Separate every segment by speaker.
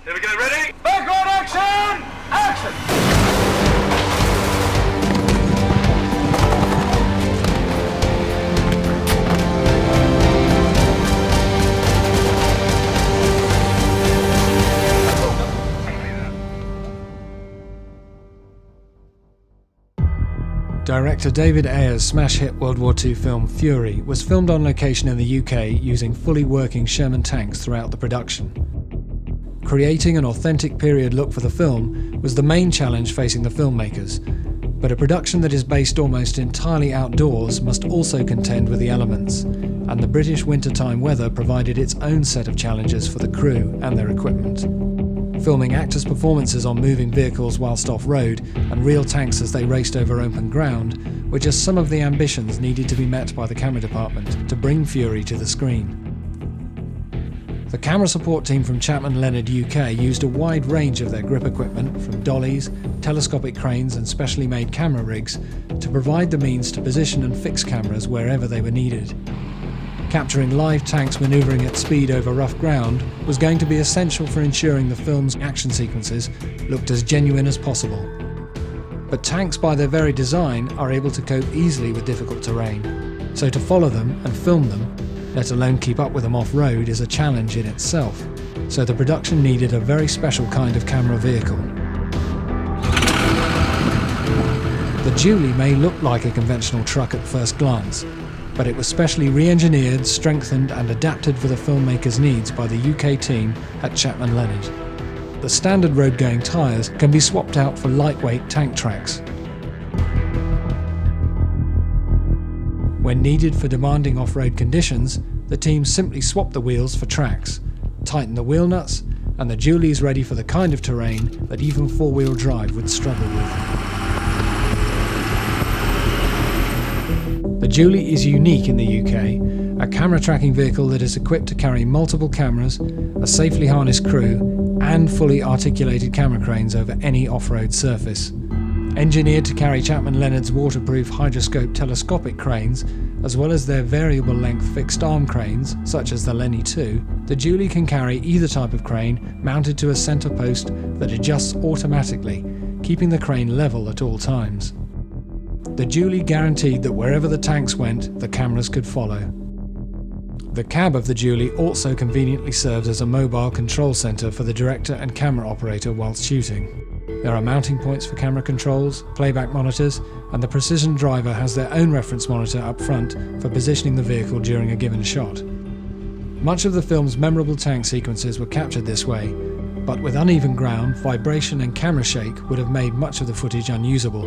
Speaker 1: Here we go, ready?
Speaker 2: Backward action! Action!
Speaker 3: Director David Ayer's smash hit World War II film Fury was filmed on location in the UK using fully working Sherman Tanks throughout the production. Creating an authentic period look for the film was the main challenge facing the filmmakers, but a production that is based almost entirely outdoors must also contend with the elements, and the British wintertime weather provided its own set of challenges for the crew and their equipment. Filming actors' performances on moving vehicles whilst off-road and real tanks as they raced over open ground were just some of the ambitions needed to be met by the camera department to bring Fury to the screen. The camera support team from Chapman Leonard UK used a wide range of their grip equipment, from dollies, telescopic cranes and specially made camera rigs, to provide the means to position and fix cameras wherever they were needed. Capturing live tanks manoeuvring at speed over rough ground was going to be essential for ensuring the film's action sequences looked as genuine as possible. But tanks by their very design are able to cope easily with difficult terrain, so to follow them and film them, let alone keep up with them off-road, is a challenge in itself, so the production needed a very special kind of camera vehicle. The Julie may look like a conventional truck at first glance, but it was specially re-engineered, strengthened and adapted for the filmmaker's needs by the UK team at Chapman Leonard. The standard road-going tyres can be swapped out for lightweight tank tracks. When needed for demanding off-road conditions, the team simply swapped the wheels for tracks, tightened the wheel nuts, and the Julie is ready for the kind of terrain that even four-wheel drive would struggle with. The Julie is unique in the UK, a camera tracking vehicle that is equipped to carry multiple cameras, a safely harnessed crew, and fully articulated camera cranes over any off-road surface. Engineered to carry Chapman Leonard's waterproof hydroscope telescopic cranes, as well as their variable length fixed arm cranes, such as the Lenny 2, the Julie can carry either type of crane mounted to a centre post that adjusts automatically, keeping the crane level at all times. The Julie guaranteed that wherever the tanks went, the cameras could follow. The cab of the Julie also conveniently serves as a mobile control centre for the director and camera operator whilst shooting. There are mounting points for camera controls, playback monitors, and the precision driver has their own reference monitor up front for positioning the vehicle during a given shot. Much of the film's memorable tank sequences were captured this way, but with uneven ground, vibration and camera shake would have made much of the footage unusable.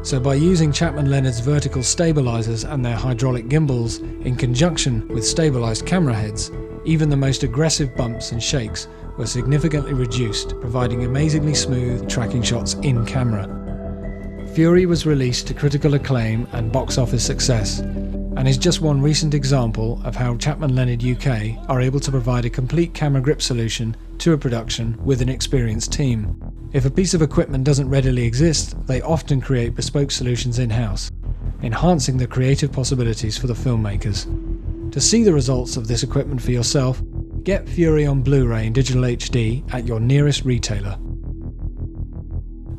Speaker 3: So by using Chapman Leonard's vertical stabilizers and their hydraulic gimbals in conjunction with stabilized camera heads, even the most aggressive bumps and shakes were significantly reduced, providing amazingly smooth tracking shots in camera. Fury was released to critical acclaim and box office success, and is just one recent example of how Chapman Leonard UK are able to provide a complete camera grip solution to a production with an experienced team. If a piece of equipment doesn't readily exist, they often create bespoke solutions in-house, enhancing the creative possibilities for the filmmakers. To see the results of this equipment for yourself, get Fury on Blu-ray in digital HD at your nearest retailer.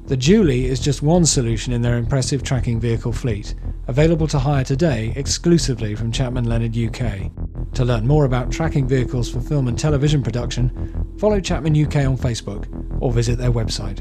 Speaker 3: The Julie is just one solution in their impressive tracking vehicle fleet, available to hire today exclusively from Chapman Leonard UK. To learn more about tracking vehicles for film and television production, follow Chapman UK on Facebook or visit their website.